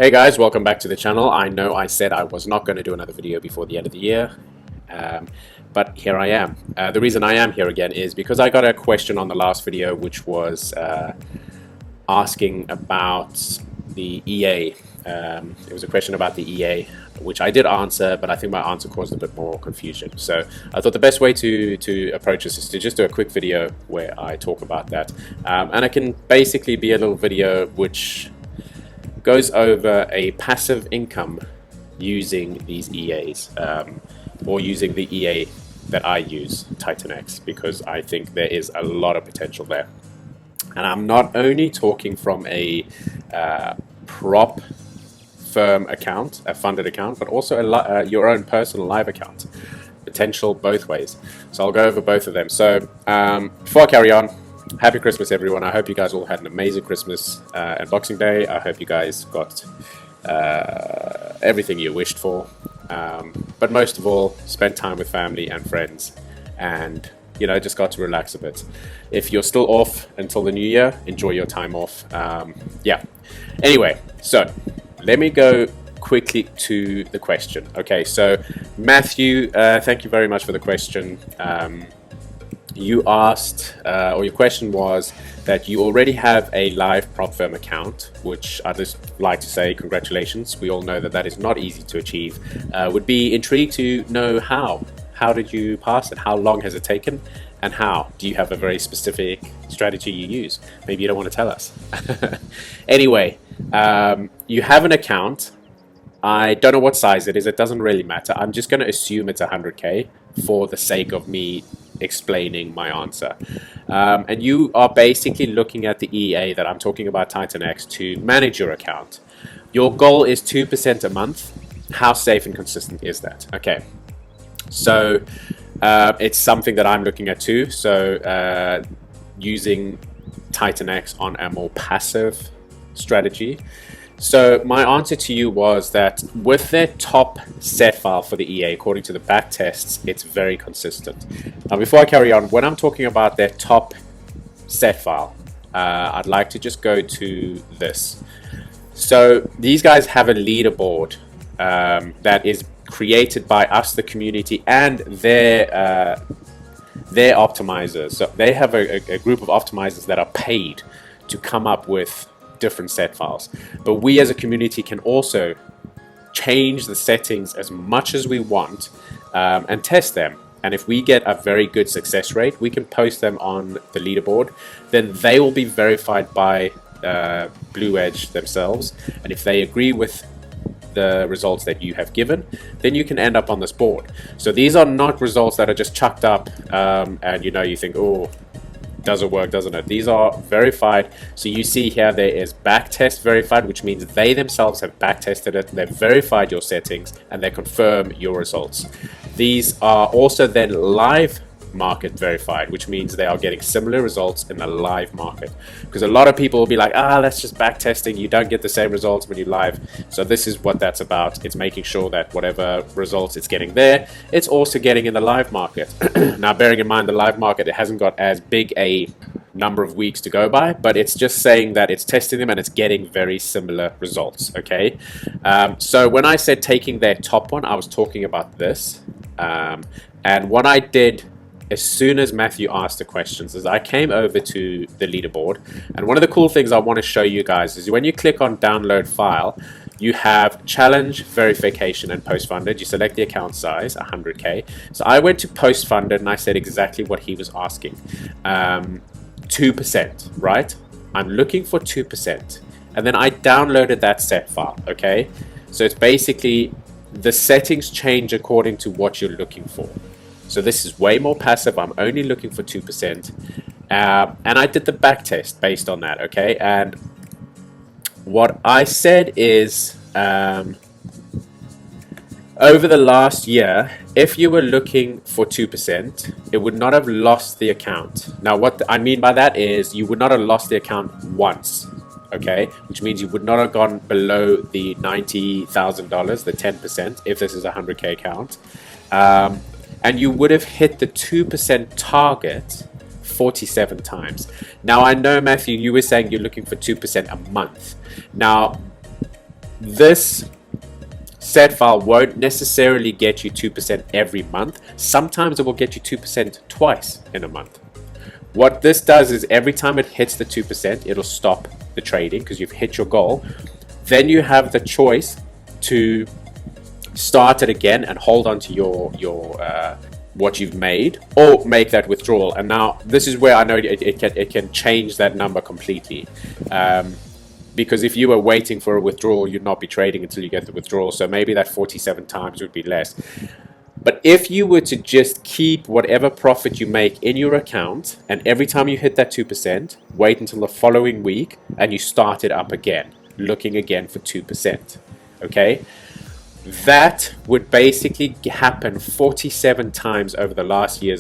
Hey guys, welcome back to the channel. I know I said I was not going to do another video before the end of the year, but here I am. The reason I am here again is because I got a question on the last video which was asking about the EA. It was a question about the EA, which I did answer, but I think my answer caused a bit more confusion. So I thought the best way to approach this is to just do a quick video where I talk about that. And it can basically be a little video which goes over a passive income using these EAs, or using the EA that I use, TitanX, because I think there is a lot of potential there. And I'm not only talking from a prop firm account, a funded account, but also your own personal live account. Potential both ways. So I'll go over both of them. So before I carry on, happy Christmas everyone. I hope you guys all had an amazing Christmas and Boxing Day. I hope you guys got everything you wished for. But most of all, spend time with family and friends, and just got to relax a bit. If you're still off until the new year, enjoy your time off. Yeah. Anyway, so let me go quickly to the question. Okay, so Matthew, thank you very much for the question. You asked, or your question was that you already have a live prop firm account, which I'd just like to say congratulations. We all know that that is not easy to achieve. Would be intrigued to know how. How did you pass it? How long has it taken? And how? Do you have a very specific strategy you use? Maybe you don't want to tell us. Anyway, you have an account. I don't know what size it is. It doesn't really matter. I'm just going to assume it's 100K for the sake of me explaining my answer. And you are basically looking at the EA that I'm talking about, TitanX, to manage your account. Your goal is 2% a month. How safe and consistent is that? Okay, so it's something that I'm looking at too. So using TitanX on a more passive strategy. So my answer to you was that with their top set file for the EA, according to the back tests, it's very consistent. Now, before I carry on, when I'm talking about their top set file, I'd like to just go to this. So these guys have a leaderboard that is created by us, the community, and their optimizers. So they have a group of optimizers that are paid to come up with different set files, but we as a community can also change the settings as much as we want and test them. And if we get a very good success rate, we can post them on the leaderboard. Then they will be verified by Blue Edge themselves, and if they agree with the results that you have given, then you can end up on this board. So these are not results that are just chucked up and you think, oh, does it work, doesn't it? These are verified. So you see here there is backtest verified, which means they themselves have backtested it, they've verified your settings, and they confirm your results. These are also then live market verified, which means they are getting similar results in the live market, because a lot of people will be like, that's just backtesting, you don't get the same results when you live. So this is what that's about. It's making sure that whatever results it's getting there, it's also getting in the live market. Now, bearing in mind the live market, it hasn't got as big a number of weeks to go by, but it's just saying that it's testing them and it's getting very similar results. Okay, so when I said taking their top one, I was talking about this, and what I did as soon as Matthew asked the questions is I came over to the leaderboard, and one of the cool things I want to show you guys is when you click on download file, you have challenge, verification, and post funded. You select the account size, 100K. So I went to post funded and I said exactly what he was asking. 2%, right? I'm looking for 2%. And then I downloaded that set file, okay? So it's basically the settings change according to what you're looking for. So this is way more passive. I'm only looking for 2%. And I did the back test based on that, okay? And what I said is, over the last year, if you were looking for 2%, it would not have lost the account. Now, what I mean by that is you would not have lost the account once, okay? Which means you would not have gone below the $90,000, the 10%, if this is a 100K account. And you would have hit the 2% target 47 times. Now, I know, Matthew, you were saying you're looking for 2% a month. Now, this set file won't necessarily get you 2% every month. Sometimes it will get you 2% twice in a month. What this does is every time it hits the 2%, it'll stop the trading because you've hit your goal. Then you have the choice to start it again and hold on to your what you've made, or make that withdrawal. And now this is where I know it can change that number completely. Because if you were waiting for a withdrawal, you'd not be trading until you get the withdrawal. So maybe that 47 times would be less. But if you were to just keep whatever profit you make in your account, and every time you hit that 2%, wait until the following week and you start it up again, looking again for 2%. Okay? That would basically happen 47 times over the last year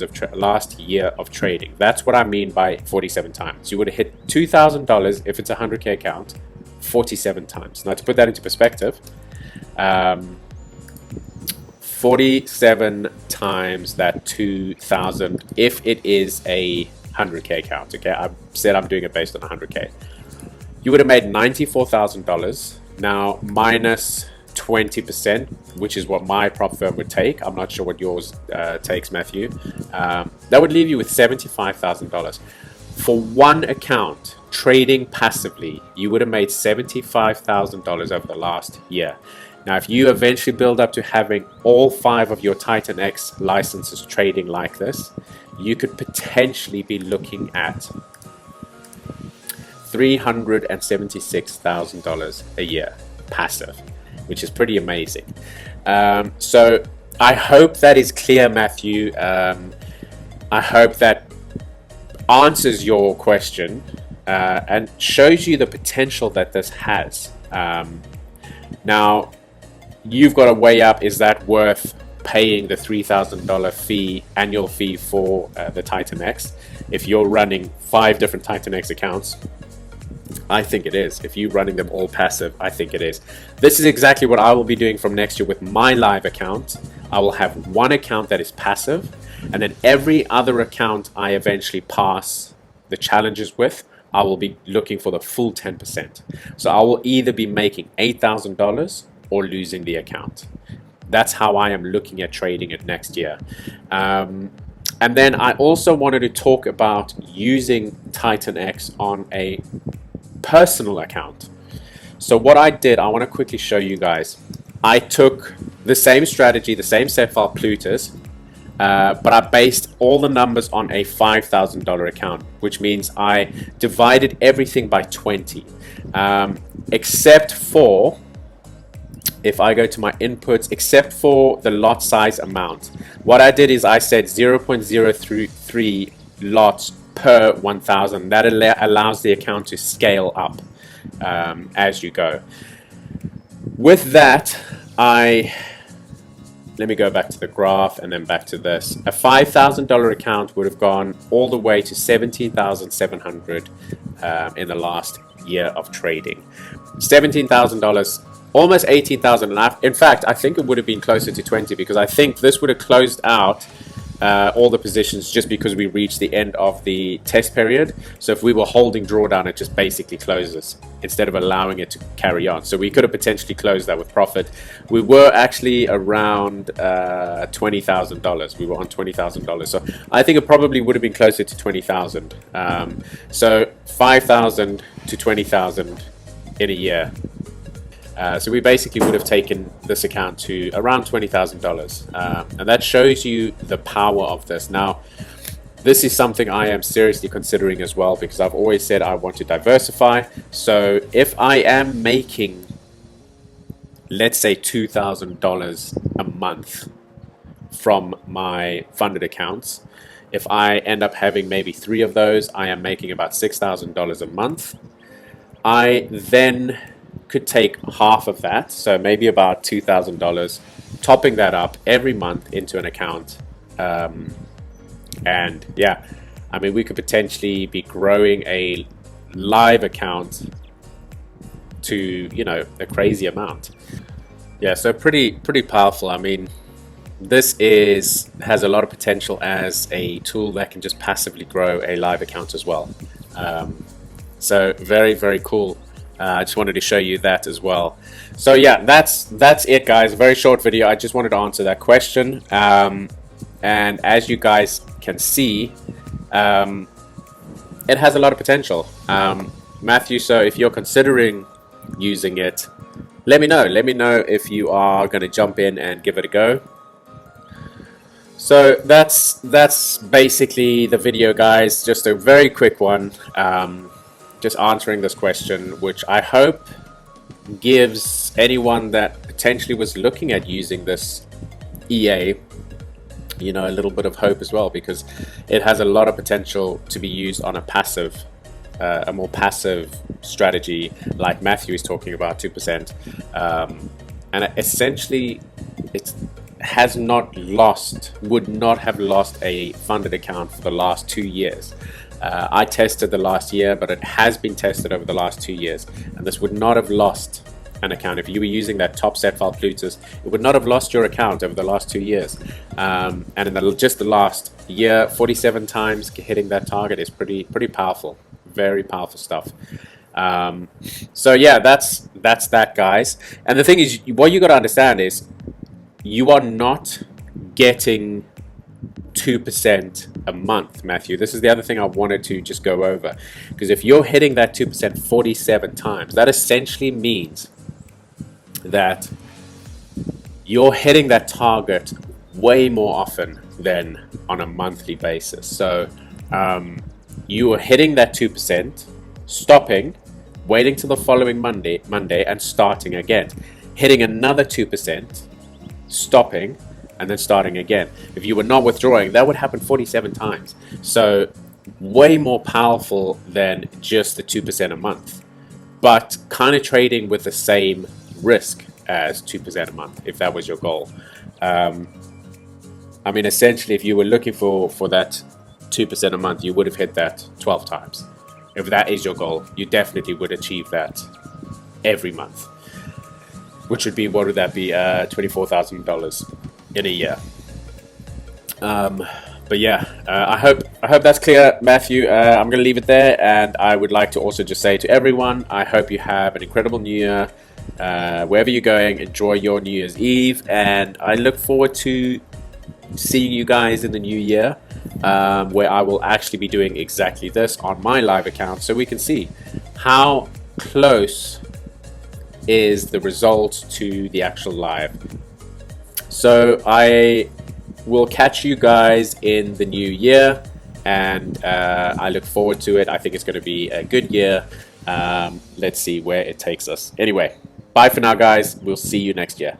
of trading. That's what I mean by 47 times. You would have hit $2,000 if it's a 100K account 47 times. Now, to put that into perspective, 47 times that 2,000 if it is a 100K account. Okay, I said I'm doing it based on 100K. You would have made $94,000. Now, minus 20%, which is what my prop firm would take. I'm not sure what yours takes, Matthew. That would leave you with $75,000. For one account, trading passively, you would have made $75,000 over the last year. Now, if you eventually build up to having all 5 of your Titan X licenses trading like this, you could potentially be looking at $376,000 a year passive, which is pretty amazing. So I hope that is clear, Matthew. I hope that answers your question and shows you the potential that this has. Now, you've got to weigh up, is that worth paying the $3,000 annual fee for the Titan X? If you're running 5 different Titan X accounts, I think it is. If you're running them all passive, I think it is. This is exactly what I will be doing from next year with my live account. I will have one account that is passive, and then every other account I eventually pass the challenges with, I will be looking for the full 10%. So I will either be making $8,000 or losing the account. That's how I am looking at trading it next year. And then I also wanted to talk about using Titan X on a personal account. So what I did, I want to quickly show you guys. I took the same strategy, the same set file Plutus, but I based all the numbers on a $5,000 account, which means I divided everything by 20, except for, if I go to my inputs, except for the lot size amount. What I did is I said 0.033 lots per 1,000. That allows the account to scale up as you go. With that, let me go back to the graph and then back to this. A $5,000 account would have gone all the way to $17,700 in the last year of trading. $17,000, almost $18,000. In fact, I think it would have been closer to 20, because I think this would have closed out all the positions just because we reached the end of the test period. So if we were holding drawdown, it just basically closes instead of allowing it to carry on. So we could have potentially closed that with profit. We were actually around $20,000. We were on $20,000. So I think it probably would have been closer to 20,000. So 5,000 to 20,000 in a year. So we basically would have taken this account to around $20,000, and that shows you the power of this. Now, this is something I am seriously considering as well, because I've always said I want to diversify. So if I am making, let's say, $2,000 a month from my funded accounts, if I end up having maybe 3 of those, I am making about $6,000 a month. I then could take half of that, so maybe about $2,000, topping that up every month into an account. And yeah, I mean, we could potentially be growing a live account to, you know, a crazy amount. Yeah, so pretty powerful. I mean, this has a lot of potential as a tool that can just passively grow a live account as well. So very, very cool. I just wanted to show you that as well. So yeah, that's it, guys. A very short video. I just wanted to answer that question. And as you guys can see, it has a lot of potential. Matthew, so if you're considering using it, let me know. Let me know if you are going to jump in and give it a go. So that's basically the video, guys. Just a very quick one. Just answering this question, which I hope gives anyone that potentially was looking at using this EA, you know, a little bit of hope as well, because it has a lot of potential to be used on a more passive strategy like Matthew is talking about, 2%. And essentially it has not lost, would not have lost a funded account for the last 2 years. I tested the last year, but it has been tested over the last 2 years, and this would not have lost an account. If you were using that top set file Plutus, it would not have lost your account over the last 2 years. And in just the last year, 47 times hitting that target is pretty powerful. Very powerful stuff. So yeah, that's that, guys. And the thing is, what you got to understand is you are not getting 2% a month, Matthew. This is the other thing I wanted to just go over, because if you're hitting that 2% 47 times, that essentially means that you're hitting that target way more often than on a monthly basis. So you are hitting that 2%, stopping, waiting till the following Monday, and starting again, hitting another 2%, stopping, and then starting again. If you were not withdrawing, that would happen 47 times. So way more powerful than just the 2% a month, but kind of trading with the same risk as 2% a month, if that was your goal. I mean, essentially, if you were looking for that 2% a month, you would have hit that 12 times. If that is your goal, you definitely would achieve that every month, which would be, what would that be, $24,000 in a year. But yeah, I hope that's clear, Matthew. I'm going to leave it there, and I would like to also just say to everyone, I hope you have an incredible New Year. Wherever you're going, enjoy your New Year's Eve, and I look forward to seeing you guys in the new year, where I will actually be doing exactly this on my live account, so we can see how close is the result to the actual live. So I will catch you guys in the new year, and I look forward to it. I think it's going to be a good year. Let's see where it takes us. Anyway, bye for now, guys. We'll see you next year.